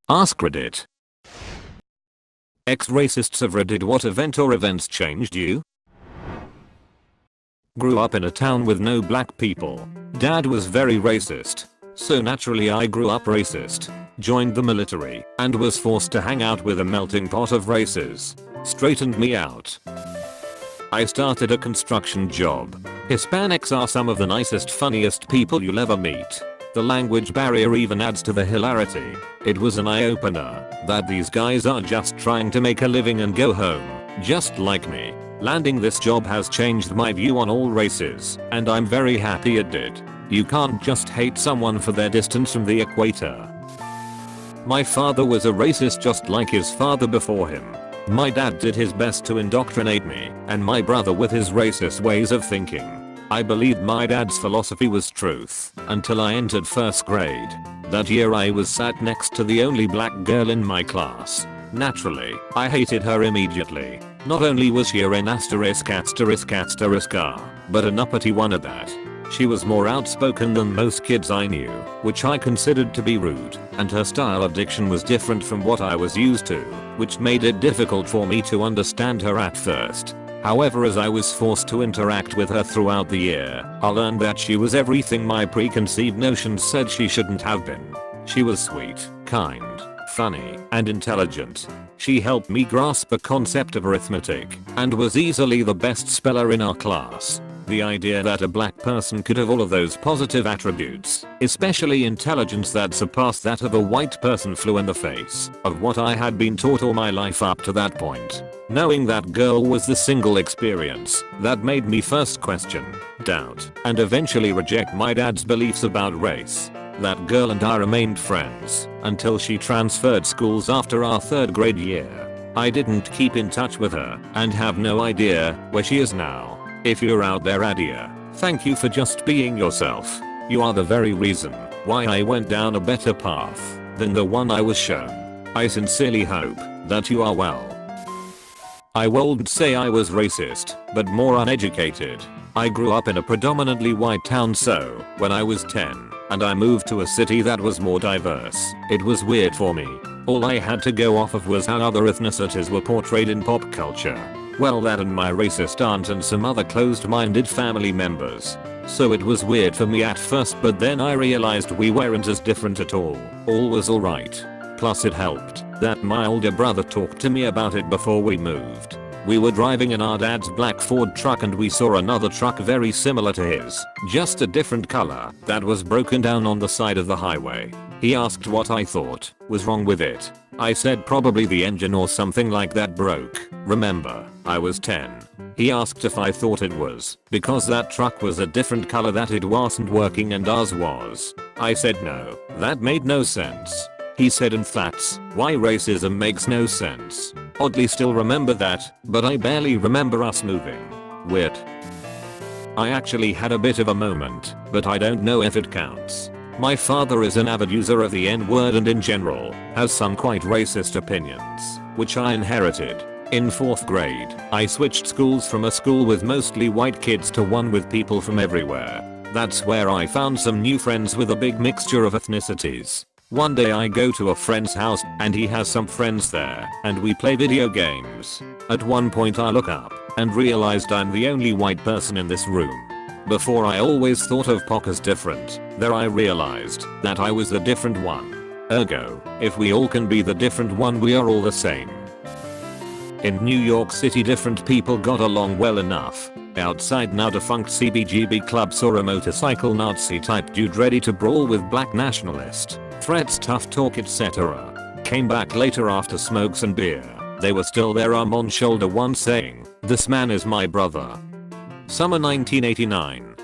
Askreddit. Ex-racists of Reddit. What event or events changed you? Grew up in a town with no black people. Dad was very racist. So naturally I grew up racist. Joined the military and was forced to hang out with a melting pot of races. Straightened me out. I started a construction job. Hispanics are some of the nicest, funniest people you'll ever meet. The language barrier even adds to the hilarity. It was an eye-opener that these guys are just trying to make a living and go home, just like me. Landing this job has changed my view on all races, and I'm very happy it did. You can't just hate someone for their distance from the equator. My father was a racist just like his father before him. My dad did his best to indoctrinate me and my brother with his racist ways of thinking. I believed my dad's philosophy was truth until I entered first grade. That year I was sat next to the only black girl in my class. Naturally, I hated her immediately. Not only was she an *******, but an uppity one at that. She was more outspoken than most kids I knew, which I considered to be rude, and her style of diction was different from what I was used to, which made it difficult for me to understand her at first. However, as I was forced to interact with her throughout the year, I learned that she was everything my preconceived notions said she shouldn't have been. She was sweet, kind, funny, and intelligent. She helped me grasp the concept of arithmetic and was easily the best speller in our class. The idea that a black person could have all of those positive attributes, especially intelligence that surpassed that of a white person, flew in the face of what I had been taught all my life up to that point. Knowing that girl was the single experience that made me first question, doubt, and eventually reject my dad's beliefs about race. That girl and I remained friends until she transferred schools after our third grade year. I didn't keep in touch with her and have no idea where she is now. If you're out there, Adia, thank you for just being yourself. You are the very reason why I went down a better path than the one I was shown. I sincerely hope that you are well. I won't say I was racist, but more uneducated. I grew up in a predominantly white town, so when I was 10 and I moved to a city that was more diverse, it was weird for me. All I had to go off of was how other ethnicities were portrayed in pop culture. Well, that and my racist aunt and some other closed-minded family members. So it was weird for me at first, but then I realized we weren't as different at all. All was alright. Plus it helped that my older brother talked to me about it before we moved. We were driving in our dad's black Ford truck and we saw another truck very similar to his, just a different color, that was broken down on the side of the highway. He asked what I thought was wrong with it. I said probably the engine or something like that broke. Remember, I was 10. He asked if I thought it was because that truck was a different color that it wasn't working and ours was. I said no, that made no sense. He said, and that's why racism makes no sense. Oddly still remember that, but I barely remember us moving. Weird. I actually had a bit of a moment, but I don't know if it counts. My father is an avid user of the N-word and in general has some quite racist opinions, which I inherited. In 4th grade, I switched schools from a school with mostly white kids to one with people from everywhere. That's where I found some new friends with a big mixture of ethnicities. One day I go to a friend's house and he has some friends there and we play video games. At one point I look up and realized I'm the only white person in this room. Before I always thought of Poc as different, there I realized that I was the different one. Ergo, if we all can be the different one, we are all the same. In New York City, different people got along well enough. Outside now defunct CBGB club saw a motorcycle Nazi type dude ready to brawl with black nationalist, threats, tough talk, etc. Came back later after smokes and beer. They were still there, arm on shoulder, one saying, "This man is my brother." Summer 1989.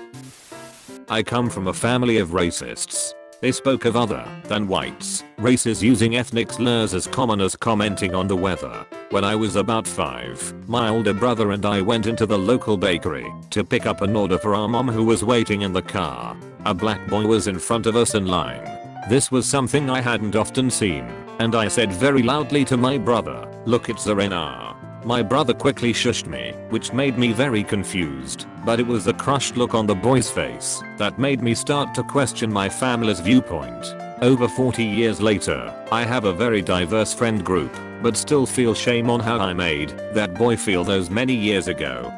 I come from a family of racists. They spoke of other than whites races using ethnic slurs as common as commenting on the weather. When I was about 5, my older brother and I went into the local bakery to pick up an order for our mom who was waiting in the car. A black boy was in front of us in line. This was something I hadn't often seen, and I said very loudly to my brother, "Look, it's the RNR." My brother quickly shushed me, which made me very confused, but it was the crushed look on the boy's face that made me start to question my family's viewpoint. Over 40 years later, I have a very diverse friend group, but still feel shame on how I made that boy feel those many years ago.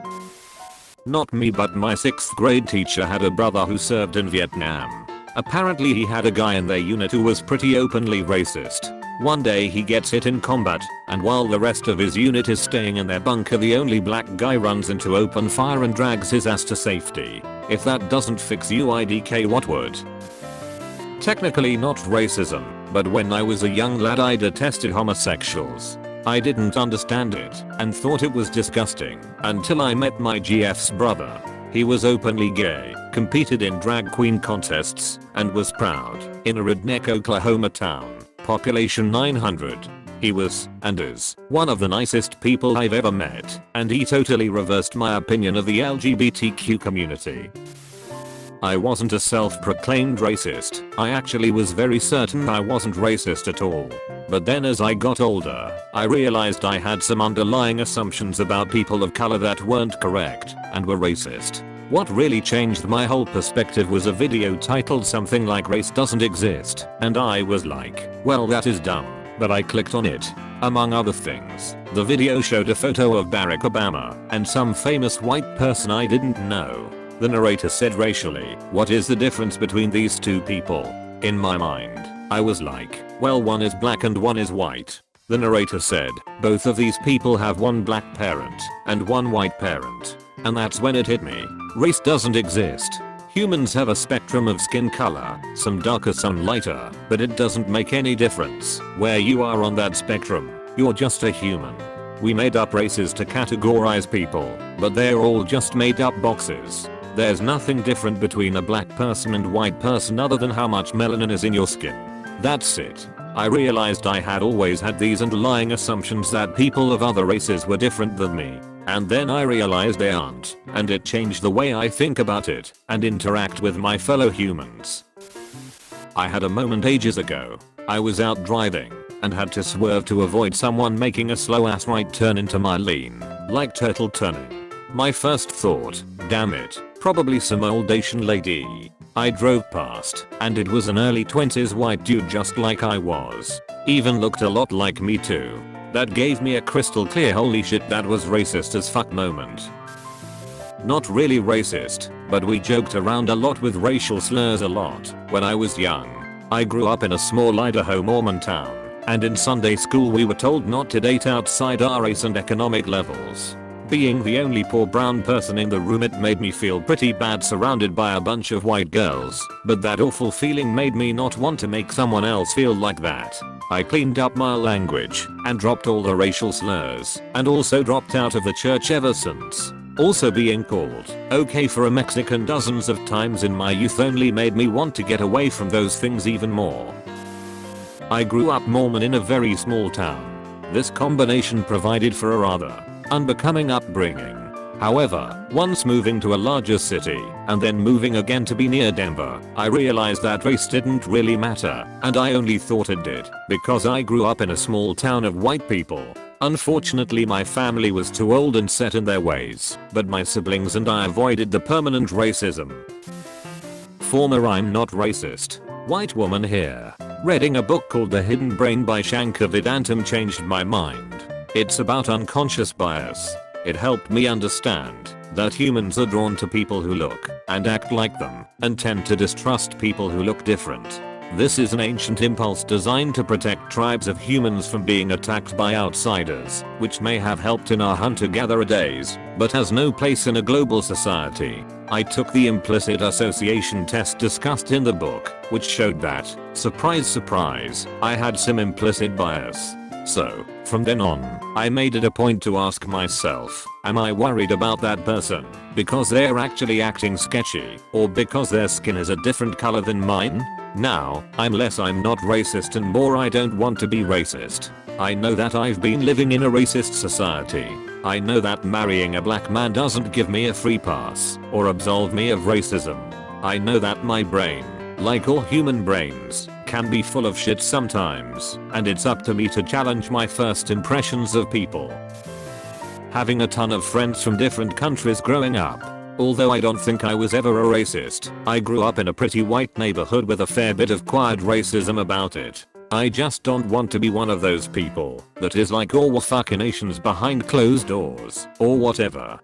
Not me, but my 6th grade teacher had a brother who served in Vietnam. Apparently he had a guy in their unit who was pretty openly racist. One day he gets hit in combat, and while the rest of his unit is staying in their bunker, the only black guy runs into open fire and drags his ass to safety. If that doesn't fix UIDK, what would? Technically not racism, but when I was a young lad I detested homosexuals. I didn't understand it and thought it was disgusting until I met my GF's brother. He was openly gay, competed in drag queen contests, and was proud in a redneck Oklahoma town, population 900. He was, and is, one of the nicest people I've ever met, and he totally reversed my opinion of the LGBTQ community. I wasn't a self-proclaimed racist. I actually was very certain I wasn't racist at all. But then as I got older, I realized I had some underlying assumptions about people of color that weren't correct and were racist. What really changed my whole perspective was a video titled something like "Race Doesn't Exist," and I was like, well, that is dumb. But I clicked on it. Among other things, the video showed a photo of Barack Obama and some famous white person I didn't know. The narrator said racially, what is the difference between these two people? In my mind, I was like, well, one is black and one is white. The narrator said, both of these people have one black parent and one white parent. And that's when it hit me. Race doesn't exist. Humans have a spectrum of skin color, some darker, some lighter, but it doesn't make any difference where you are on that spectrum. You're just a human. We made up races to categorize people, but they're all just made up boxes. There's nothing different between a black person and white person other than how much melanin is in your skin. That's it. I realized I had always had these underlying assumptions that people of other races were different than me. And then I realized they aren't, and it changed the way I think about it and interact with my fellow humans. I had a moment ages ago. I was out driving and had to swerve to avoid someone making a slow ass right turn into my lane, like turtle turning. My first thought, damn it, probably some old Asian lady. I drove past, and it was an early 20s white dude just like I was. Even looked a lot like me too. That gave me a crystal clear holy shit that was racist as fuck moment. Not really racist, but we joked around a lot with racial slurs a lot when I was young. I grew up in a small Idaho Mormon town, and in Sunday school we were told not to date outside our race and economic levels. Being the only poor brown person in the room, it made me feel pretty bad surrounded by a bunch of white girls, but that awful feeling made me not want to make someone else feel like that. I cleaned up my language and dropped all the racial slurs, and also dropped out of the church ever since. Also being called okay for a Mexican dozens of times in my youth only made me want to get away from those things even more. I grew up Mormon in a very small town. This combination provided for a rather unbecoming upbringing. However, once moving to a larger city and then moving again to be near Denver, I realized that race didn't really matter, and I only thought it did because I grew up in a small town of white people. Unfortunately, my family was too old and set in their ways, but my siblings and I avoided the permanent racism. Former I'm not racist. White woman here. Reading a book called The Hidden Brain by Shankar Vedantam changed my mind. It's about unconscious bias. It helped me understand that humans are drawn to people who look and act like them and tend to distrust people who look different. This is an ancient impulse designed to protect tribes of humans from being attacked by outsiders, which may have helped in our hunter-gatherer days, but has no place in a global society. I took the implicit association test discussed in the book, which showed that, surprise surprise, I had some implicit bias. So, from then on, I made it a point to ask myself, am I worried about that person because they're actually acting sketchy, or because their skin is a different color than mine? Now, I'm not racist and more I don't want to be racist. I know that I've been living in a racist society. I know that marrying a black man doesn't give me a free pass or absolve me of racism. I know that my brain, like all human brains, can be full of shit sometimes, and it's up to me to challenge my first impressions of people. Having a ton of friends from different countries growing up, Although I don't think I was ever a racist, I grew up in a pretty white neighborhood with a fair bit of quiet racism about it. I just don't want to be one of those people that is like all fucking Asians behind closed doors or whatever.